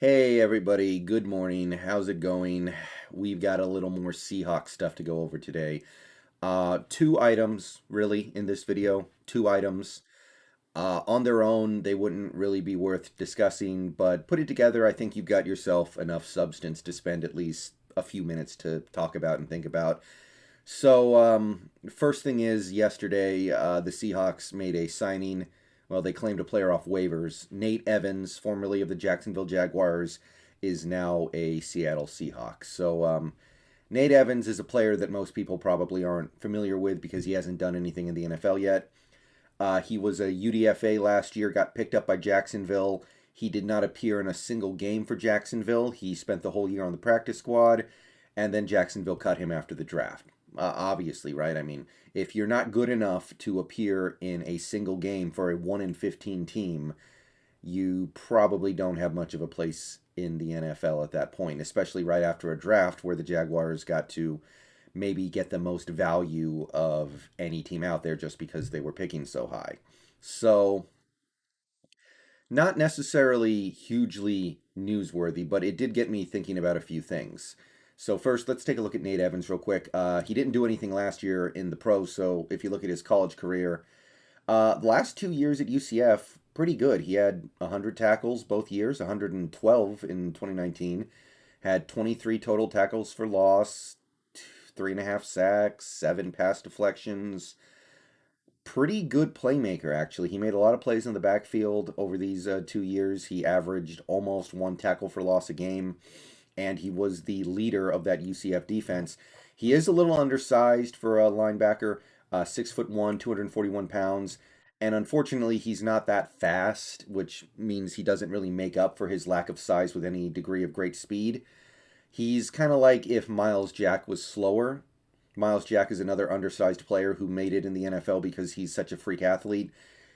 Hey everybody, good morning. How's it going? We've got a little more Seahawks stuff to go over today. Two items really in this video. Two items. On their own, they wouldn't really be worth discussing, but put it together, I think you've got yourself enough substance to spend at least a few minutes to talk about and think about. First thing is, yesterday, the Seahawks made a signing. Well, they claimed a player off waivers. Nate Evans, formerly of the Jacksonville Jaguars, is now a Seattle Seahawks. Nate Evans is a player that most people probably aren't familiar with because he hasn't done anything in the NFL yet. He was a UDFA last year, got picked up by Jacksonville. He did not appear in a single game for Jacksonville. He spent the whole year on the practice squad, and then Jacksonville cut him after the draft. Obviously, right? I mean, if you're not good enough to appear in a single game for a 1 in 15 team, you probably don't have much of a place in the NFL at that point, especially right after a draft where the Jaguars got to maybe get the most value of any team out there just because they were picking so high. So, not necessarily hugely newsworthy, but it did get me thinking about a few things. So first, let's take a look at Nate Evans real quick. He didn't do anything last year in the pros, so if you look at his college career, the last 2 years at UCF, pretty good. He had 100 tackles both years, 112 in 2019, had 23 total tackles for loss, 3.5 sacks, 7 pass deflections. Pretty good playmaker, actually. He made a lot of plays in the backfield over these 2 years. He averaged almost one tackle for loss a game, and he was the leader of that UCF defense. He is a little undersized for a linebacker, 6'1", 241 pounds, and unfortunately, he's not that fast, which means he doesn't really make up for his lack of size with any degree of great speed. He's kind of like if Miles Jack was slower. Miles Jack is another undersized player who made it in the NFL because he's such a freak athlete.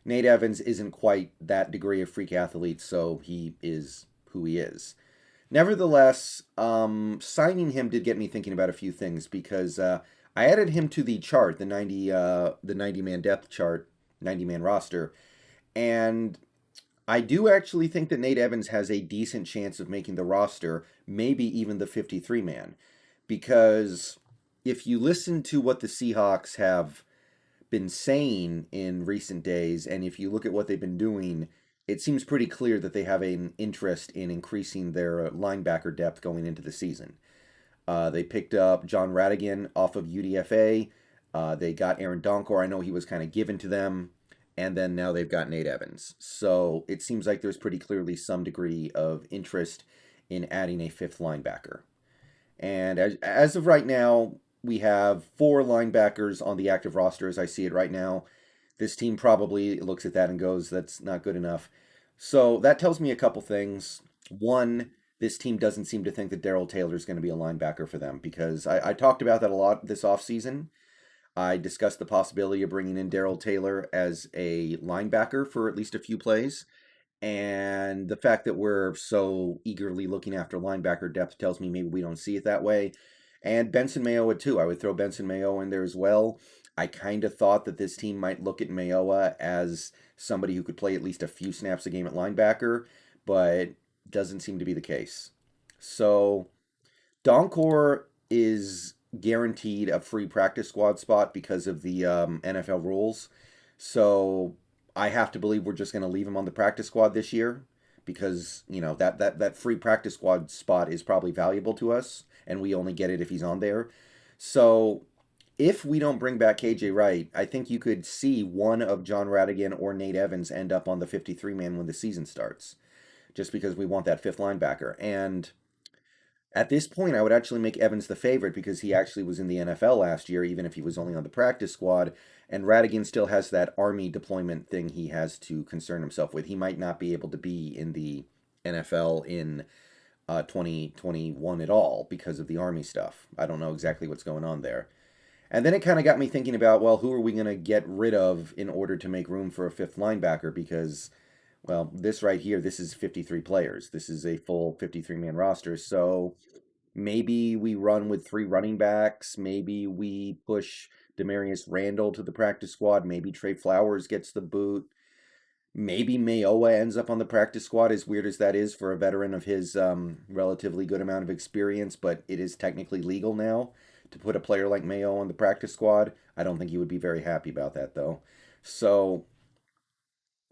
Nate Evans isn't quite that degree of freak athlete, so he is who he is. Nevertheless, signing him did get me thinking about a few things because I added him to the chart, the 90 man depth chart, 90 man roster, and I do actually think that Nate Evans has a decent chance of making the roster, maybe even the 53 man, because if you listen to what the Seahawks have been saying in recent days, and if you look at what they've been doing, it seems pretty clear that they have an interest in increasing their linebacker depth going into the season. They picked up John Radigan off of UDFA. They got Aaron Donkor. I know he was kind of given to them. And then now they've got Nate Evans. So it seems like there's pretty clearly some degree of interest in adding a fifth linebacker. And as of right now, we have four linebackers on the active roster as I see it right now. This team probably looks at that and goes, that's not good enough. So that tells me a couple things. One, this team doesn't seem to think that Daryl Taylor is going to be a linebacker for them because I talked about that a lot this offseason. I discussed the possibility of bringing in Daryl Taylor as a linebacker for at least a few plays. And the fact that we're so eagerly looking after linebacker depth tells me maybe we don't see it that way. And Benson Mayowa, too. I would throw Benson Mayowa in there as well. I kind of thought that this team might look at Mayowa as somebody who could play at least a few snaps a game at linebacker, but doesn't seem to be the case. So Donkor is guaranteed a free practice squad spot because of the NFL rules. So I have to believe we're just going to leave him on the practice squad this year because that free practice squad spot is probably valuable to us, and we only get it if he's on there. So if we don't bring back KJ Wright, I think you could see one of John Radigan or Nate Evans end up on the 53 man when the season starts, just because we want that fifth linebacker. And at this point, I would actually make Evans the favorite because he actually was in the NFL last year, even if he was only on the practice squad. And Radigan still has that Army deployment thing he has to concern himself with. He might not be able to be in the NFL in 2021 at all because of the Army stuff. I don't know exactly what's going on there. And then it kind of got me thinking about, well, who are we going to get rid of in order to make room for a fifth linebacker? Because, well, this right here, this is 53 players. This is a full 53-man roster. So maybe we run with three running backs. Maybe we push Demarius Randall to the practice squad. Maybe Trey Flowers gets the boot. Maybe Mayowa ends up on the practice squad, as weird as that is for a veteran of his relatively good amount of experience, but it is technically legal now to put a player like Mayo on the practice squad. I don't think he would be very happy about that, though. So,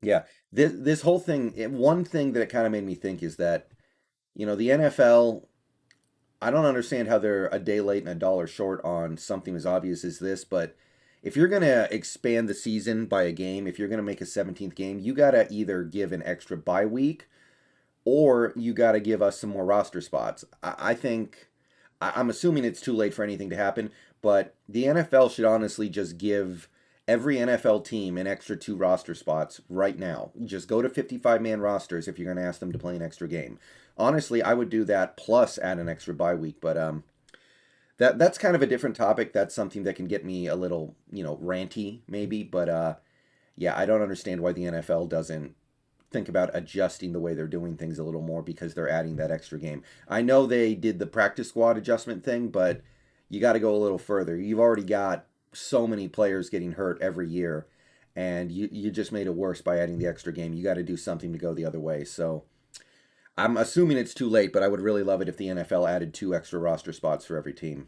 yeah, this whole thing, one thing that it kind of made me think is that, the NFL, I don't understand how they're a day late and a dollar short on something as obvious as this, but if you're going to expand the season by a game, if you're going to make a 17th game, you got to either give an extra bye week or you got to give us some more roster spots. I think, I'm assuming it's too late for anything to happen, but the NFL should honestly just give every NFL team an extra two roster spots right now. Just go to 55-man rosters if you're going to ask them to play an extra game. Honestly, I would do that plus add an extra bye week, but that's kind of a different topic. That's something that can get me a little, ranty maybe, but yeah, I don't understand why the NFL doesn't think about adjusting the way they're doing things a little more because they're adding that extra game. I know they did the practice squad adjustment thing, but you got to go a little further. You've already got so many players getting hurt every year, and you just made it worse by adding the extra game. You got to do something to go the other way. So I'm assuming it's too late, but I would really love it if the NFL added two extra roster spots for every team.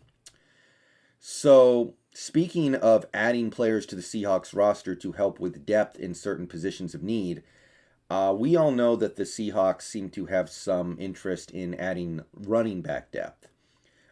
So, speaking of adding players to the Seahawks roster to help with depth in certain positions of need, we all know that the Seahawks seem to have some interest in adding running back depth.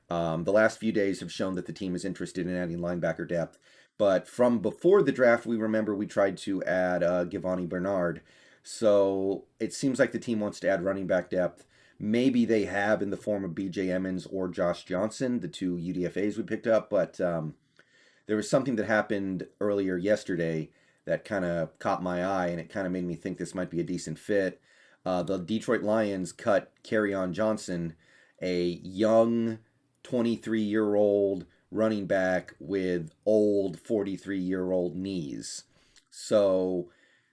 The last few days have shown that the team is interested in adding linebacker depth. But from before the draft, we remember we tried to add Giovanni Bernard. So it seems like the team wants to add running back depth. Maybe they have in the form of B.J. Emmons or Josh Johnson, the two UDFAs we picked up. But there was something that happened earlier yesterday that kind of caught my eye, and it kind of made me think this might be a decent fit. The Detroit Lions cut Kerryon Johnson, a young 23-year-old running back with old 43-year-old knees. So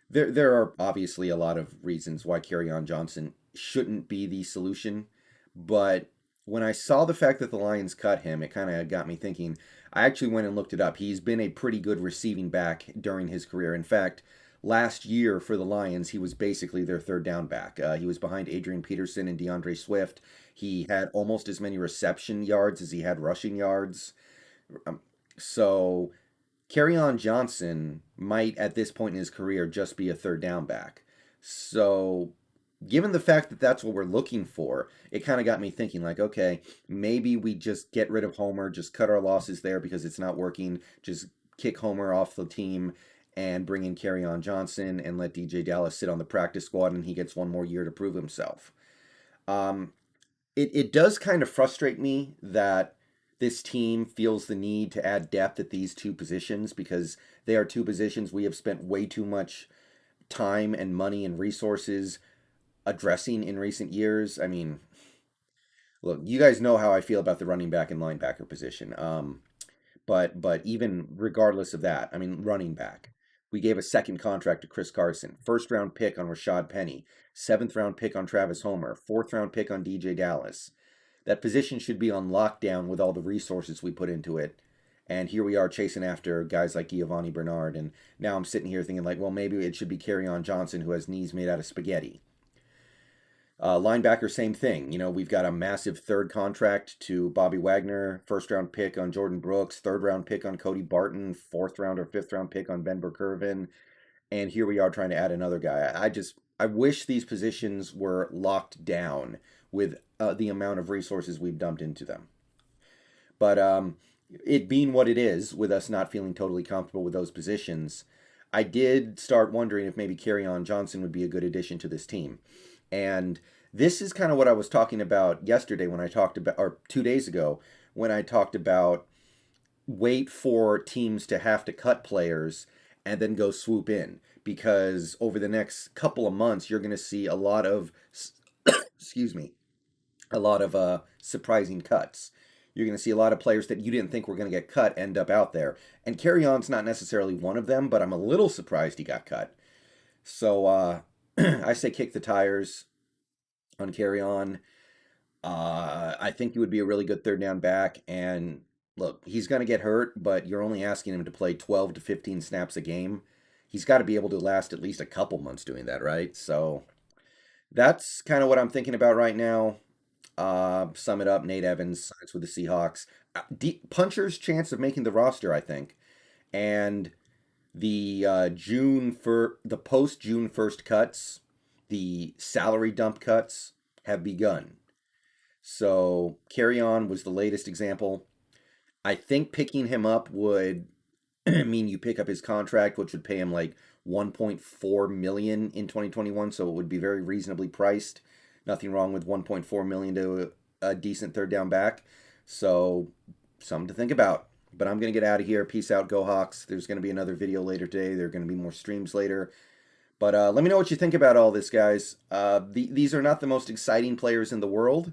there are obviously a lot of reasons why Kerryon Johnson shouldn't be the solution, but when I saw the fact that the Lions cut him, it kind of got me thinking. I actually went and looked it up. He's been a pretty good receiving back during his career. In fact, last year for the Lions, he was basically their third down back. He was behind Adrian Peterson and DeAndre Swift. He had almost as many reception yards as he had rushing yards. Um, so Kerryon Johnson might, at this point in his career, just be a third down back. So, given the fact that that's what we're looking for, it kind of got me thinking, like, okay, maybe we just get rid of Homer, just cut our losses there because it's not working, just kick Homer off the team and bring in Kerryon Johnson and let DJ Dallas sit on the practice squad and he gets one more year to prove himself. Um, it does kind of frustrate me that this team feels the need to add depth at these two positions because they are two positions we have spent way too much time and money and resources addressing in recent years. I mean, look, you guys know how I feel about the running back and linebacker position. But even regardless of that, I mean, running back, we gave a second contract to Chris Carson, first round pick on Rashad Penny, seventh round pick on Travis Homer, fourth round pick on DJ Dallas. That position should be on lockdown with all the resources we put into it. And here we are chasing after guys like Giovanni Bernard. And now I'm sitting here thinking, like, well, maybe it should be Kerryon Johnson, who has knees made out of spaghetti. Linebacker, same thing. We've got a massive third contract to Bobby Wagner, first round pick on Jordan Brooks, third round pick on Cody Barton, fourth round or fifth round pick on Ben Burkervin, and here we are trying to add another guy. I wish these positions were locked down with the amount of resources we've dumped into them. But it being what it is, with us not feeling totally comfortable with those positions, I did start wondering if maybe Kerryon Johnson would be a good addition to this team. And this is kind of what I was talking about yesterday when I talked about, or 2 days ago, when I talked about wait for teams to have to cut players and then go swoop in. Because over the next couple of months, you're going to see a lot of, excuse me, a lot of surprising cuts. You're going to see a lot of players that you didn't think were going to get cut end up out there. And Kerryon's not necessarily one of them, but I'm a little surprised he got cut. So I say kick the tires on Kerryon. I think he would be a really good third down back. And look, he's going to get hurt, but you're only asking him to play 12 to 15 snaps a game. he's got to be able to last at least a couple months doing that, right? So that's kind of what I'm thinking about right now. Sum it up: Nate Evans signs with the Seahawks. Puncher's chance of making the roster, I think, and the the post June 1st cuts, the salary dump cuts have begun. So Kerryon was the latest example. I think picking him up would mean you pick up his contract, which would pay him like 1.4 million in 2021. So it would be very reasonably priced. Nothing wrong with 1.4 million to a decent third down back. So something to think about. But I'm gonna get out of here. Peace out, go Hawks. There's gonna be another video later today. There are gonna be more streams later. But let me know what you think about all this, guys. These are not the most exciting players in the world,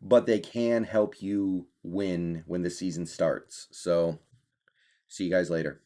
but they can help you win when the season starts. So, see you guys later.